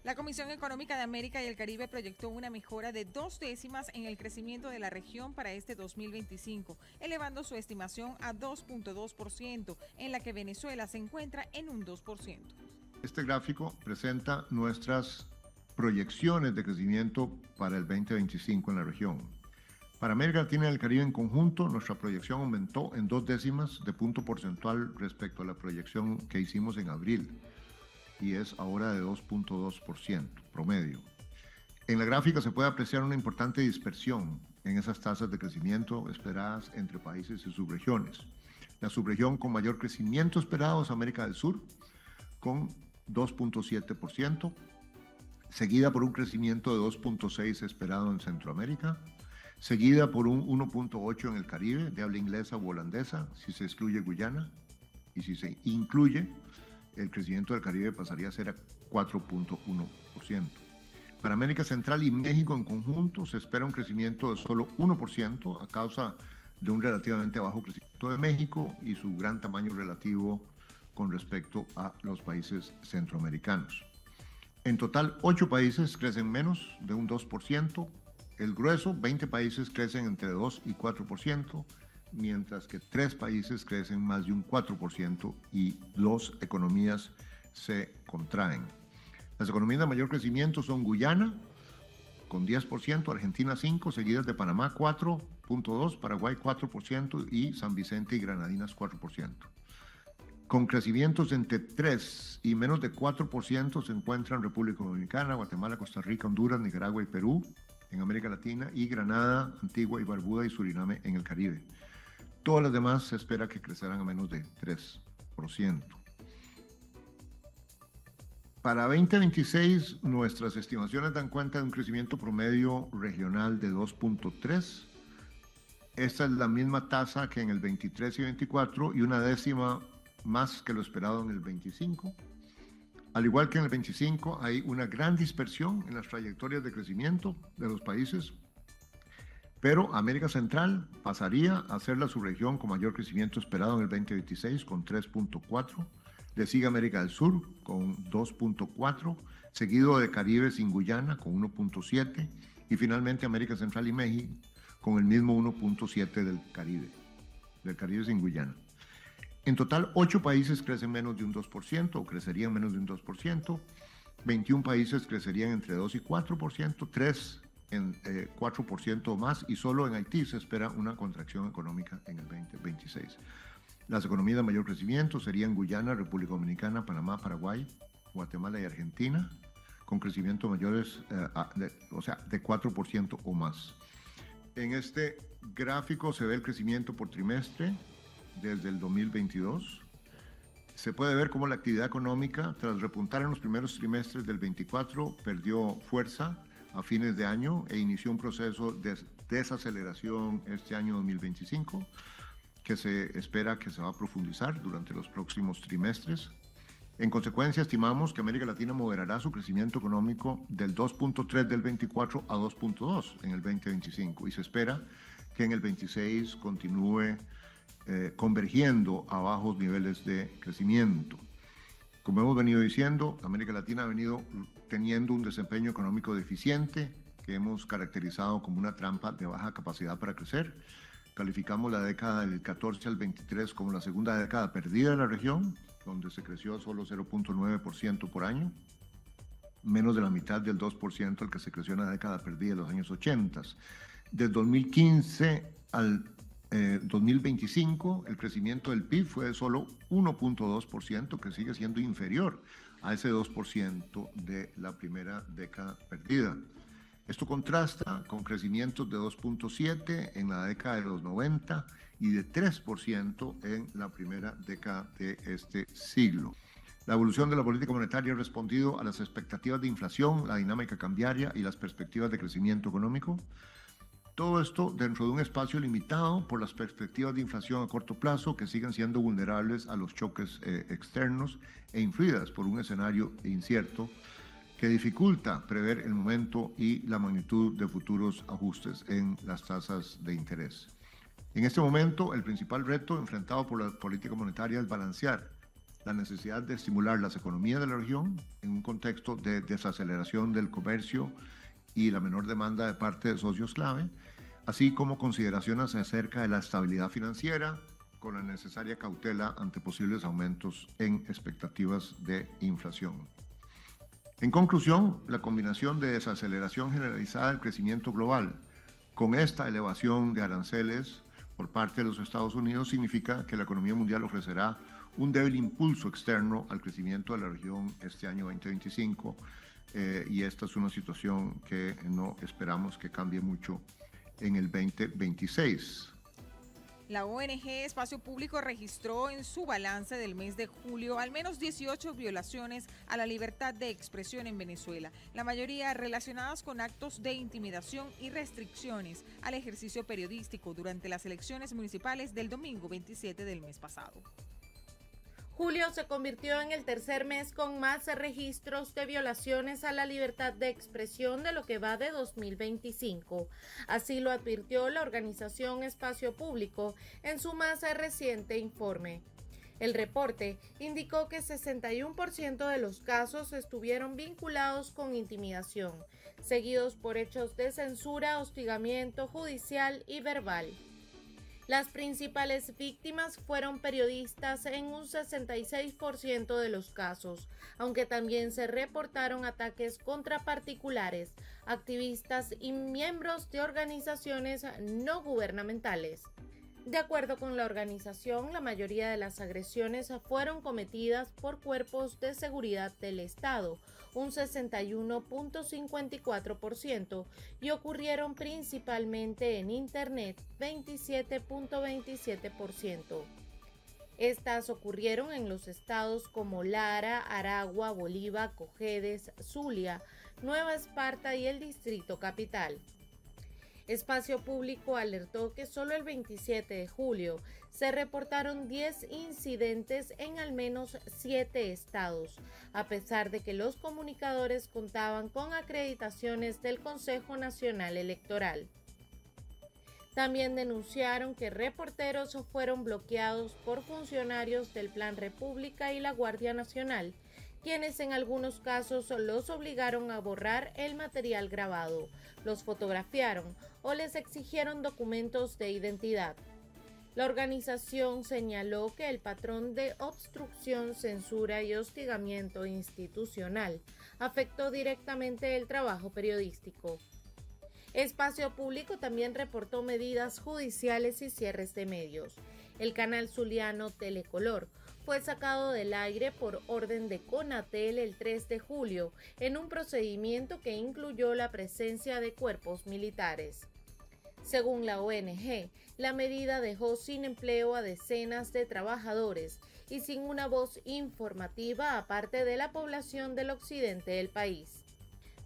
La Comisión Económica de América y el Caribe proyectó una mejora de 2 décimas en el crecimiento de la región para este 2025, elevando su estimación a 2.2%, en la que Venezuela se encuentra en un 2%. Este gráfico presenta nuestras proyecciones de crecimiento para el 2025 en la región. Para América Latina y el Caribe en conjunto, nuestra proyección aumentó en 0.2 de punto porcentual respecto a la proyección que hicimos en abril, y es ahora de 2.2% promedio. En la gráfica se puede apreciar una importante dispersión en esas tasas de crecimiento esperadas entre países y subregiones. La subregión con mayor crecimiento esperado es América del Sur, con 2.7%, seguida por un crecimiento de 2.6% esperado en Centroamérica, seguida por un 1.8% en el Caribe, de habla inglesa o holandesa, si se excluye Guyana, y si se incluye, el crecimiento del Caribe pasaría a ser a 4.1%. Para América Central y México en conjunto se espera un crecimiento de solo 1% a causa de un relativamente bajo crecimiento de México y su gran tamaño relativo con respecto a los países centroamericanos. En total, 8 países crecen menos de un 2%. El grueso, 20 países crecen entre 2 y 4%, mientras que 3 países crecen más de un 4% y 2 economías se contraen. Las economías de mayor crecimiento son Guyana, con 10%, Argentina 5%, seguidas de Panamá 4.2%, Paraguay 4% y San Vicente y Granadinas 4%. Con crecimientos entre 3 y menos de 4% se encuentran República Dominicana, Guatemala, Costa Rica, Honduras, Nicaragua y Perú en América Latina, y Granada, Antigua y Barbuda y Suriname en el Caribe. Todas las demás se espera que crecerán a menos de 3%. Para 2026, nuestras estimaciones dan cuenta de un crecimiento promedio regional de 2.3%. Esta es la misma tasa que en el 23 y 24 y una décima más que lo esperado en el 25. Al igual que en el 25, hay una gran dispersión en las trayectorias de crecimiento de los países, pero América Central pasaría a ser la subregión con mayor crecimiento esperado en el 2026 con 3.4%. Le sigue América del Sur con 2.4%, seguido de Caribe sin Guyana con 1.7%, y finalmente América Central y México con el mismo 1.7% del Caribe sin Guyana. En total, 8 países crecen menos de un 2% o crecerían menos de un 2%, 21 países crecerían entre 2 y 4%, 3 en 4% o más, y solo en Haití se espera una contracción económica en el 2026. Las economías de mayor crecimiento serían Guyana, República Dominicana, Panamá, Paraguay, Guatemala y Argentina, con crecimiento mayores, de 4% o más. En este gráfico se ve el crecimiento por trimestre desde el 2022. Se puede ver cómo la actividad económica, tras repuntar en los primeros trimestres del 24, perdió fuerza a fines de año e inició un proceso de desaceleración este año 2025, que se espera que se va a profundizar durante los próximos trimestres. En consecuencia, estimamos que América Latina moderará su crecimiento económico del 2.3 del 24 a 2.2 en el 2025, y se espera que en el 26 continúe convergiendo a bajos niveles de crecimiento. Como hemos venido diciendo, América Latina ha venido teniendo un desempeño económico deficiente que hemos caracterizado como una trampa de baja capacidad para crecer. Calificamos la década del 14 al 23 como la segunda década perdida de la región, donde se creció solo 0.9% por año, menos de la mitad del 2% al que se creció en la década perdida de los años 80. Desde 2015 al 2025, el crecimiento del PIB fue de solo 1.2%, que sigue siendo inferior a ese 2% de la primera década perdida. Esto contrasta con crecimientos de 2.7% en la década de los 90 y de 3% en la primera década de este siglo. La evolución de la política monetaria ha respondido a las expectativas de inflación, la dinámica cambiaria y las perspectivas de crecimiento económico. Todo esto dentro de un espacio limitado por las perspectivas de inflación a corto plazo, que siguen siendo vulnerables a los choques externos e influidas por un escenario incierto que dificulta prever el momento y la magnitud de futuros ajustes en las tasas de interés. En este momento, el principal reto enfrentado por la política monetaria es balancear la necesidad de estimular las economías de la región en un contexto de desaceleración del comercio y la menor demanda de parte de socios clave, así como consideraciones acerca de la estabilidad financiera, con la necesaria cautela ante posibles aumentos en expectativas de inflación. En conclusión, la combinación de desaceleración generalizada del crecimiento global con esta elevación de aranceles por parte de los Estados Unidos significa que la economía mundial ofrecerá un débil impulso externo al crecimiento de la región este año 2025, y esta es una situación que no esperamos que cambie mucho en el 2026. La ONG Espacio Público registró en su balance del mes de julio al menos 18 violaciones a la libertad de expresión en Venezuela, la mayoría relacionadas con actos de intimidación y restricciones al ejercicio periodístico durante las elecciones municipales del domingo 27 del mes pasado. Julio se convirtió en el tercer mes con más registros de violaciones a la libertad de expresión de lo que va de 2025. Así lo advirtió la organización Espacio Público en su más reciente informe. El reporte indicó que 61% de los casos estuvieron vinculados con intimidación, seguidos por hechos de censura, hostigamiento judicial y verbal. Las principales víctimas fueron periodistas en un 66% de los casos, aunque también se reportaron ataques contra particulares, activistas y miembros de organizaciones no gubernamentales. De acuerdo con la organización, la mayoría de las agresiones fueron cometidas por cuerpos de seguridad del Estado, un 61.54%, y ocurrieron principalmente en Internet, 27.27%. Estas ocurrieron en los estados como Lara, Aragua, Bolívar, Cojedes, Zulia, Nueva Esparta y el Distrito Capital. Espacio Público alertó que solo el 27 de julio se reportaron 10 incidentes en al menos 7 estados, a pesar de que los comunicadores contaban con acreditaciones del Consejo Nacional Electoral. También denunciaron que reporteros fueron bloqueados por funcionarios del Plan República y la Guardia Nacional, quienes en algunos casos los obligaron a borrar el material grabado, los fotografiaron o les exigieron documentos de identidad. La organización señaló que el patrón de obstrucción, censura y hostigamiento institucional afectó directamente el trabajo periodístico. Espacio Público también reportó medidas judiciales y cierres de medios. El canal zuliano Telecolor fue sacado del aire por orden de Conatel el 3 de julio en un procedimiento que incluyó la presencia de cuerpos militares. Según la ONG, la medida dejó sin empleo a decenas de trabajadores y sin una voz informativa aparte de la población del occidente del país.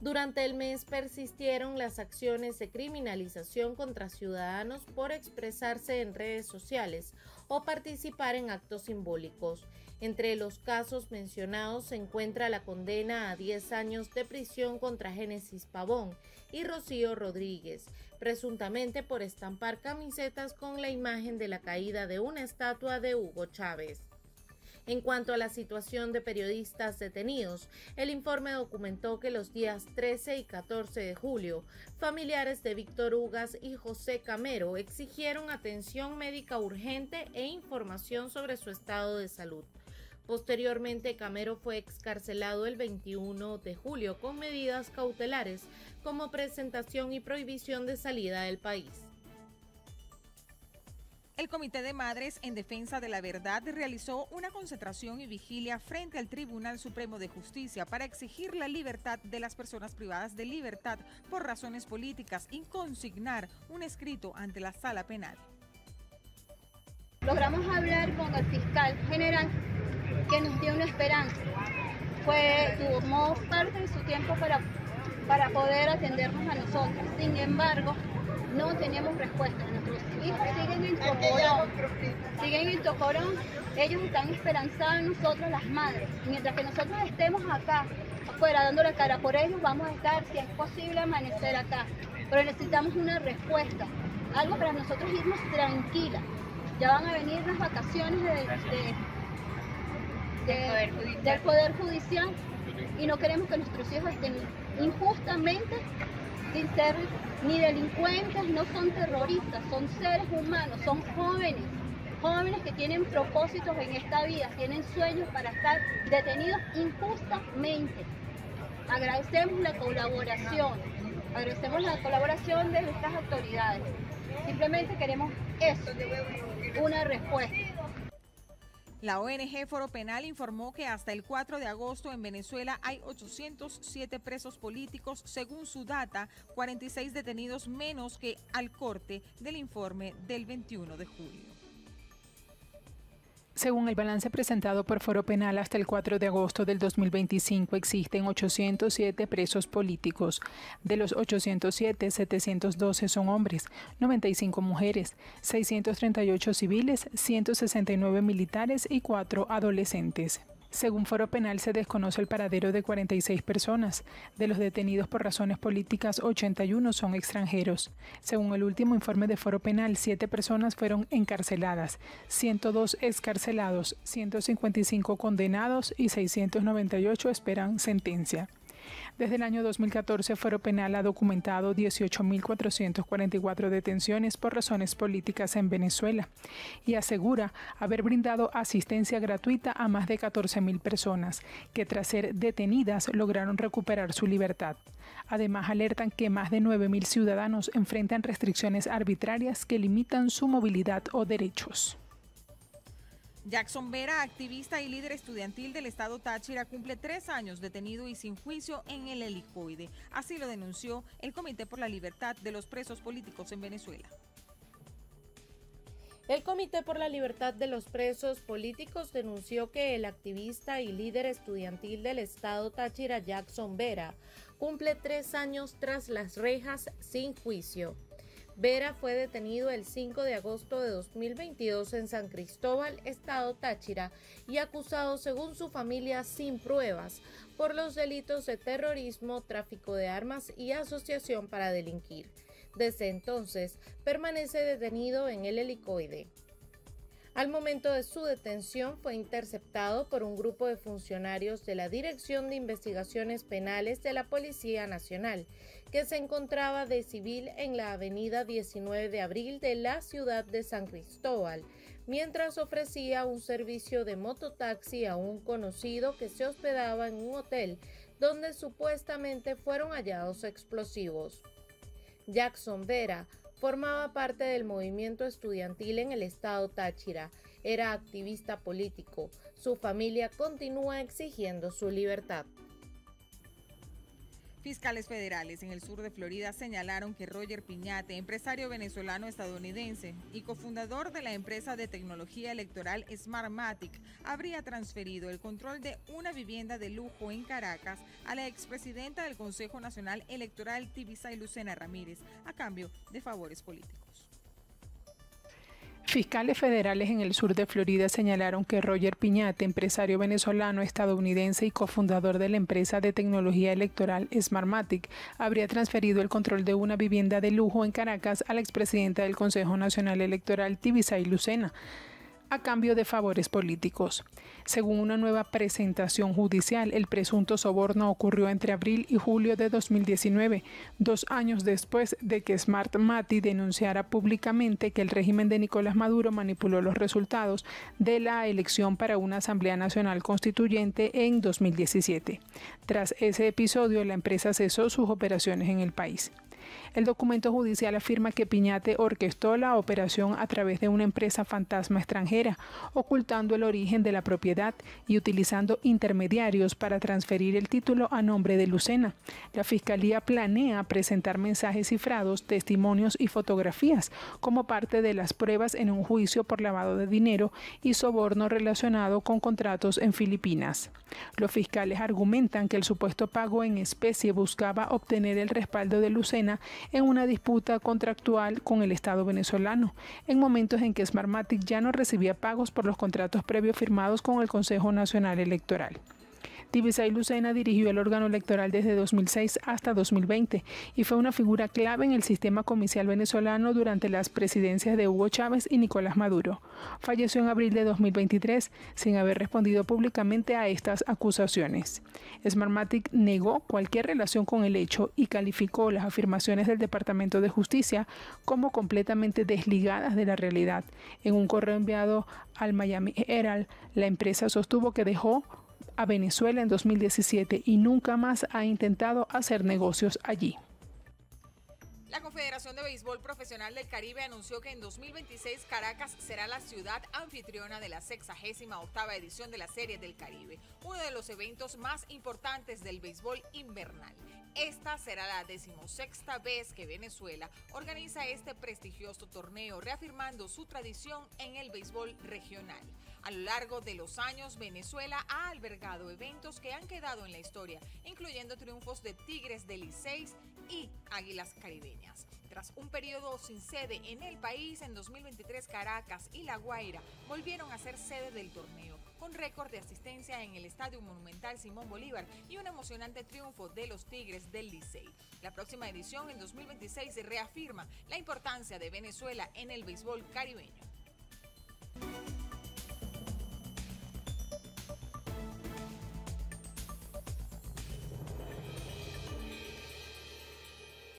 Durante el mes persistieron las acciones de criminalización contra ciudadanos por expresarse en redes sociales o participar en actos simbólicos. Entre los casos mencionados se encuentra la condena a 10 años de prisión contra Génesis Pavón y Rocío Rodríguez, presuntamente por estampar camisetas con la imagen de la caída de una estatua de Hugo Chávez. En cuanto a la situación de periodistas detenidos, el informe documentó que los días 13 y 14 de julio, familiares de Víctor Ugas y José Camero exigieron atención médica urgente e información sobre su estado de salud. Posteriormente, Camero fue excarcelado el 21 de julio con medidas cautelares como presentación y prohibición de salida del país. El Comité de Madres en Defensa de la Verdad realizó una concentración y vigilia frente al Tribunal Supremo de Justicia para exigir la libertad de las personas privadas de libertad por razones políticas y consignar un escrito ante la Sala Penal. Logramos hablar con el fiscal general que nos dio una esperanza. Tomó parte de su tiempo para poder atendernos a nosotros. Sin embargo, no tenemos respuesta. Nuestros hijos siguen en Tocorón. Ellos están esperanzados en nosotros, las madres. Y mientras que nosotros estemos acá, afuera, dando la cara por ellos, vamos a estar, si es posible, amanecer acá. Pero necesitamos una respuesta, algo para nosotros irnos tranquilas. Ya van a venir las vacaciones del Poder Judicial, y no queremos que nuestros hijos estén injustamente, sin ser ni delincuentes, no son terroristas, son seres humanos, son jóvenes que tienen propósitos en esta vida, tienen sueños para estar detenidos injustamente. Agradecemos la colaboración de estas autoridades. Simplemente queremos eso, una respuesta. La ONG Foro Penal informó que hasta el 4 de agosto en Venezuela hay 807 presos políticos. Según su data, 46 detenidos menos que al corte del informe del 21 de julio. Según el balance presentado por Foro Penal, hasta el 4 de agosto del 2025 existen 807 presos políticos. De los 807, 712 son hombres, 95 mujeres, 638 civiles, 169 militares y 4 adolescentes. Según Foro Penal, se desconoce el paradero de 46 personas. De los detenidos por razones políticas, 81 son extranjeros. Según el último informe de Foro Penal, 7 personas fueron encarceladas, 102 excarcelados, 155 condenados y 698 esperan sentencia. Desde el año 2014, Foro Penal ha documentado 18.444 detenciones por razones políticas en Venezuela y asegura haber brindado asistencia gratuita a más de 14.000 personas que tras ser detenidas lograron recuperar su libertad. Además, alertan que más de 9.000 ciudadanos enfrentan restricciones arbitrarias que limitan su movilidad o derechos. Jackson Vera, activista y líder estudiantil del estado Táchira, cumple 3 años detenido y sin juicio en el Helicoide. Así lo denunció el Comité por la Libertad de los Presos Políticos en Venezuela. El Comité por la Libertad de los Presos Políticos denunció que el activista y líder estudiantil del estado Táchira, Jackson Vera, cumple 3 años tras las rejas sin juicio. Vera fue detenido el 5 de agosto de 2022 en San Cristóbal, estado Táchira, y acusado, según su familia, sin pruebas, por los delitos de terrorismo, tráfico de armas y asociación para delinquir. Desde entonces, permanece detenido en el Helicoide. Al momento de su detención, fue interceptado por un grupo de funcionarios de la Dirección de Investigaciones Penales de la Policía Nacional, que se encontraba de civil en la avenida 19 de abril de la ciudad de San Cristóbal, mientras ofrecía un servicio de mototaxi a un conocido que se hospedaba en un hotel donde supuestamente fueron hallados explosivos. Jackson Vera formaba parte del movimiento estudiantil en el estado Táchira, era activista político. Su familia continúa exigiendo su libertad. Fiscales federales en el sur de Florida señalaron que Roger Piñate, empresario venezolano-estadounidense y cofundador de la empresa de tecnología electoral Smartmatic, habría transferido el control de una vivienda de lujo en Caracas a la expresidenta del Consejo Nacional Electoral, Tibisay Lucena Ramírez, a cambio de favores políticos. Fiscales federales en el sur de Florida señalaron que Roger Piñate, empresario venezolano, estadounidense y cofundador de la empresa de tecnología electoral Smartmatic, habría transferido el control de una vivienda de lujo en Caracas a la expresidenta del Consejo Nacional Electoral, Tibisay Lucena, a cambio de favores políticos. Según una nueva presentación judicial, el presunto soborno ocurrió entre abril y julio de 2019, 2 años después de que Smartmatic denunciara públicamente que el régimen de Nicolás Maduro manipuló los resultados de la elección para una Asamblea Nacional Constituyente en 2017. Tras ese episodio, la empresa cesó sus operaciones en el país. El documento judicial afirma que Piñate orquestó la operación a través de una empresa fantasma extranjera, ocultando el origen de la propiedad y utilizando intermediarios para transferir el título a nombre de Lucena. La Fiscalía planea presentar mensajes cifrados, testimonios y fotografías como parte de las pruebas en un juicio por lavado de dinero y soborno relacionado con contratos en Filipinas. Los fiscales argumentan que el supuesto pago en especie buscaba obtener el respaldo de Lucena en una disputa contractual con el Estado venezolano, en momentos en que Smartmatic ya no recibía pagos por los contratos previos firmados con el Consejo Nacional Electoral. Tibisay Lucena dirigió el órgano electoral desde 2006 hasta 2020 y fue una figura clave en el sistema comicial venezolano durante las presidencias de Hugo Chávez y Nicolás Maduro. Falleció en abril de 2023 sin haber respondido públicamente a estas acusaciones. Smartmatic negó cualquier relación con el hecho y calificó las afirmaciones del Departamento de Justicia como completamente desligadas de la realidad. En un correo enviado al Miami Herald, la empresa sostuvo que dejó a Venezuela en 2017 y nunca más ha intentado hacer negocios allí. La Confederación de Béisbol Profesional del Caribe anunció que en 2026 Caracas será la ciudad anfitriona de la 68ª edición de la Serie del Caribe, uno de los eventos más importantes del béisbol invernal. Esta será la 16ª vez que Venezuela organiza este prestigioso torneo, reafirmando su tradición en el béisbol regional. A lo largo de los años, Venezuela ha albergado eventos que han quedado en la historia, incluyendo triunfos de Tigres del Licey y Águilas Caribeñas. Tras un periodo sin sede en el país, en 2023 Caracas y La Guaira volvieron a ser sede del torneo, con récord de asistencia en el Estadio Monumental Simón Bolívar y un emocionante triunfo de los Tigres del Licey. La próxima edición, en 2026, reafirma la importancia de Venezuela en el béisbol caribeño.